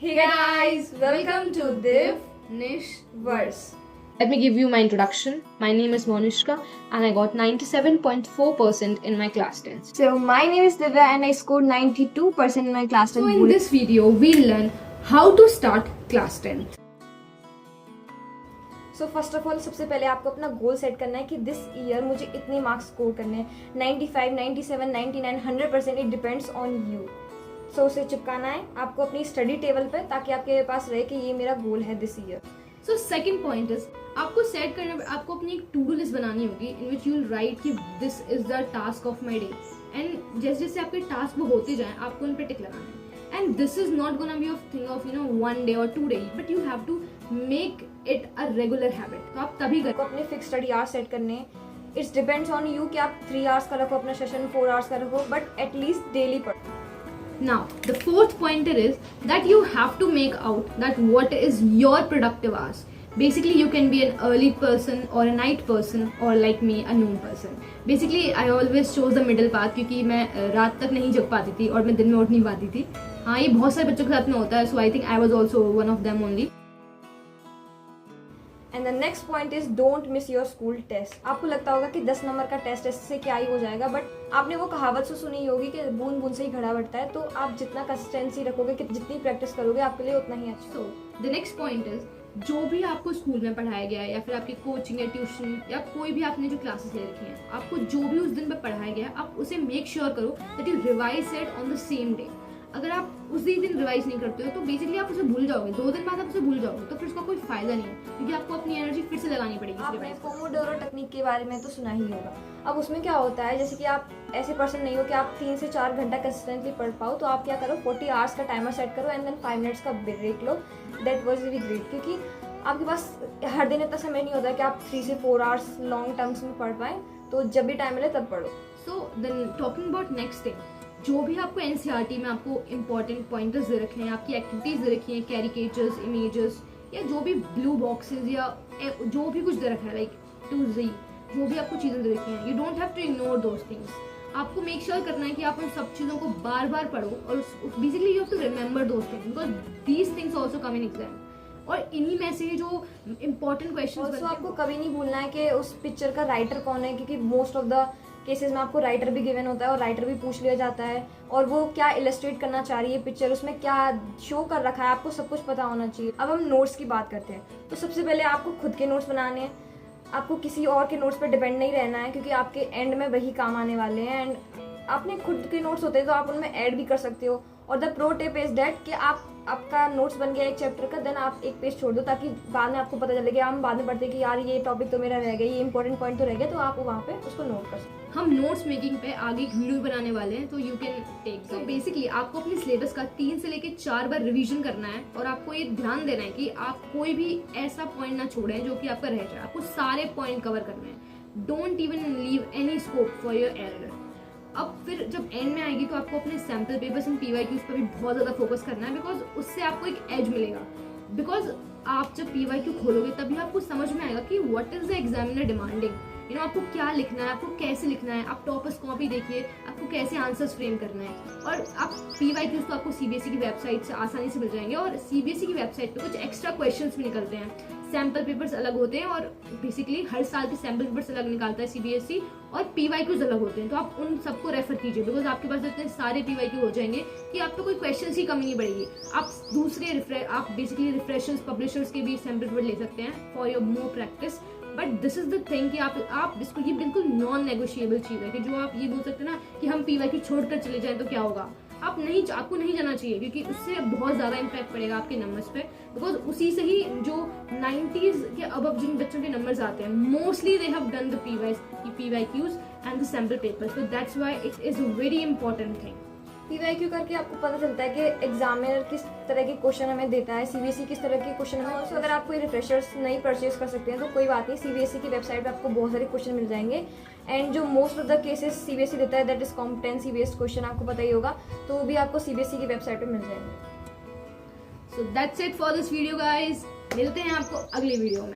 Hey guys, welcome to Div Niche Verse. Let me give you my introduction. My name is Monishka and I got 97.4% in my class test. So my name is Divya and I scored 92% in my class 10th. So in this video, we'll learn how to start class 10th. So first of all सबसे पहले आपको अपना goal set करना है कि this year मुझे इतने marks score करने हैं 95, 97, 99, 100%. It depends on you. So उसे चिपकाना है आपको अपनी स्टडी टेबल पे ताकि आपके पास रहे कि ये मेरा गोल है this year. So second point is आपको सेट करना, आपको अपनी एक टू डू लिस्ट बनानी होगी इन विच यू विल राइट कि this is the task of my day. And जैसे जैसे आपके टास्क वो होते जाएं आपको उन पे टिक लगाना है. And this is not gonna be a thing of 1 day or 2 days, but you have to make it a regular habit. तो आप तभी आपको अपने फिक्स स्टडी आवर्स सेट करने हैं. इट्स डिपेंड्स ऑन यू कि आप 3 आवर्स का रखो अपना सेशन, 4 आवर्स का रखो, बट एटलीस्ट डेली पढ़ो. Now the fourth pointer is that you have to make out that what is your productive hours. Basically you can be an early person or a night person or like me a noon person. Basically I always chose the middle path क्योंकि मैं रात तक नहीं जग पाती थी और मैं दिन में उठ नहीं पाती थी. हाँ, ये बहुत सारे बच्चों के साथ में होता है. So I think I was also one of them only. And the next point is don't miss your school test. आपको लगता होगा कि 10 नंबर का टेस्ट इससे क्या ही हो जाएगा, बट आपने वो कहावत से सुनी होगी कि बूंद बूंद से ही घड़ा बढ़ता है. तो आप जितना कंसिस्टेंसी रखोगे, कि जितनी प्रैक्टिस करोगे आपके लिए उतना ही अच्छा. So the next point is जो भी आपको स्कूल में पढ़ाया गया है या फिर आपकी कोचिंग या ट्यूशन या कोई भी आपने जो क्लासेस ले रखी हैं, आपको जो भी उस दिन पे पढ़ाया गया है आप उसे मेक श्योर करो that you revise it on the same day. अगर आप उसी दिन रिवाइज नहीं करते हो तो बेसिकली आप उसे भूल जाओगे. 2 दिन बाद आप उसे भूल जाओगे तो फिर उसका कोई फायदा नहीं है क्योंकि आपको अपनी एनर्जी फिर से लगानी पड़ेगी. आपने पोमोडोरो टेक्निक के बारे में तो सुना ही होगा. अब उसमें क्या होता है, जैसे कि आप ऐसे पर्सन नहीं हो कि आप 3 से 4 घंटा कंसिस्टेंटली पढ़ पाओ, तो आप क्या करो 40 आवर्स का टाइमर सेट करो एंड देन 5 मिनट्स का ब्रेक लो. दैट वाज वेरी ग्रेट क्योंकि आपके पास हर दिन इतना समय नहीं होता कि आप 3 से 4 आवर्स लॉन्ग टर्म्स में पढ़ पाएँ. तो जब भी टाइम मिले तब पढ़ो. So then talking about next thing, जो भी आपको एनसीईआरटी में आपको इंपॉर्टेंट पॉइंटर्स दे रखे हैं, आपकी एक्टिविटीज दे रखी हैं, कैरिकेचर्स, इमेजेस या जो भी ब्लू बॉक्सेस या जो भी कुछ दे रखा है, लाइक टू जी जो भी आपको चीज़ें दे रखी हैं, you don't have to ignore those things. आपको मेक श्योर करना है कि आप उन सब चीज़ों को बार बार पढ़ो और basically you have to remember those things because these things also come in exam. और इन्हीं में से जो इम्पोर्टेंट क्वेश्चन आपको कभी नहीं भूलना है कि उस पिक्चर का राइटर कौन है, क्योंकि मोस्ट ऑफ द केसेस में आपको राइटर भी गिवन होता है और राइटर भी पूछ लिया जाता है और वो क्या इलस्ट्रेट करना चाह रही है पिक्चर, उसमें क्या शो कर रखा है, आपको सब कुछ पता होना चाहिए. अब हम नोट्स की बात करते हैं तो सबसे पहले आपको खुद के नोट्स बनाने हैं. आपको किसी और के नोट्स पर डिपेंड नहीं रहना है क्योंकि आपके एंड में वही काम आने वाले हैं. एंड आपने खुद के नोट्स होते हैं तो आप उनमें ऐड भी कर सकते हो. और the pro tip is that कि आपका नोट्स बन गया एक चैप्टर का, देन आप एक पेज छोड़ दो ताकि बाद में आपको पता चले कि हम बाद में पढ़ते कि यार ये टॉपिक तो मेरा रह गया, ये इंपॉर्टेंट पॉइंट तो रह गया, तो आप वहाँ पे उसको नोट कर सकते. हम नोट्स मेकिंग पे आगे एक वीडियो बनाने वाले हैं तो यू कैन टेक. तो बेसिकली आपको अपने सिलेबस का 3 से लेकर 4 बार रिवीजन करना है और आपको ये ध्यान देना है कि आप कोई भी ऐसा पॉइंट ना छोड़ें जो कि आपका रह जाए. आपको सारे पॉइंट कवर करने हैं. Don't even leave any scope for your error. अब फिर जब एंड में आएगी तो आपको अपने सैम्पल पेपर्स एंड पीवाईक्यूज पर भी बहुत ज़्यादा फोकस करना है बिकॉज उससे आपको एक एज मिलेगा. बिकॉज आप जब पीवाईक्यू खोलोगे तभी आपको समझ में आएगा कि what is the examiner demanding. आपको क्या लिखना है, आपको कैसे लिखना है. आप टॉपर्स कॉपी देखिए, आपको कैसे आंसर्स फ्रेम करना है. और आप पीवाईक्यूज तो आपको सीबीएसई की वेबसाइट से आसानी से मिल जाएंगे और सीबीएसई की वेबसाइट पे कुछ एक्स्ट्रा क्वेश्चंस भी निकलते हैं. सैम्पल पेपर्स अलग होते हैं और बेसिकली हर साल के सैम्पल पेपर्स अलग निकालता है सीबीएसई और पीवाईक्यूज अलग होते हैं. तो आप उन सबको रेफर कीजिए बिकॉज आपके पास इतने सारे पीवाईक्यू हो जाएंगे कि आपको कोई क्वेश्चन की कमी नहीं पड़ेगी. आप आप बेसिकली रिफ्रेशर्स पब्लिशर्स के भी सैम्पल पेपर ले सकते हैं for your more practice. But this is the thing कि आप इसको, ये बिल्कुल नॉन नेगोशिएबल चीज़ है कि जो आप ये बोल सकते हैं ना कि हम पीवाईक्यू छोड़कर चले जाएं तो क्या होगा. आपको नहीं जाना चाहिए क्योंकि उससे बहुत ज़्यादा इम्पैक्ट पड़ेगा आपके नंबर्स पे बिकॉज उसी से ही जो 90s के अब जिन बच्चों के नंबर्स आते हैं mostly they have done the PYQs and the sample papers. So that's why it is a very important thing. PYQ करके आपको पता चलता है कि एग्जामिनर किस तरह के क्वेश्चन हमें देता है, सीबीएसई किस तरह के क्वेश्चन हमें. तो अगर आप कोई रिफ्रेशर्स नहीं परचेज कर सकते हैं तो कोई बात नहीं, सीबीएसई की वेबसाइट पे आपको बहुत सारे क्वेश्चन मिल जाएंगे. एंड जो most of the cases CBSE देता है that is competency based question, आपको पता ही होगा, तो वो भी आपको सीबीएसई की वेबसाइट पे मिल जाएंगे. So that's it for this video guys. मिलते हैं आपको अगली वीडियो में.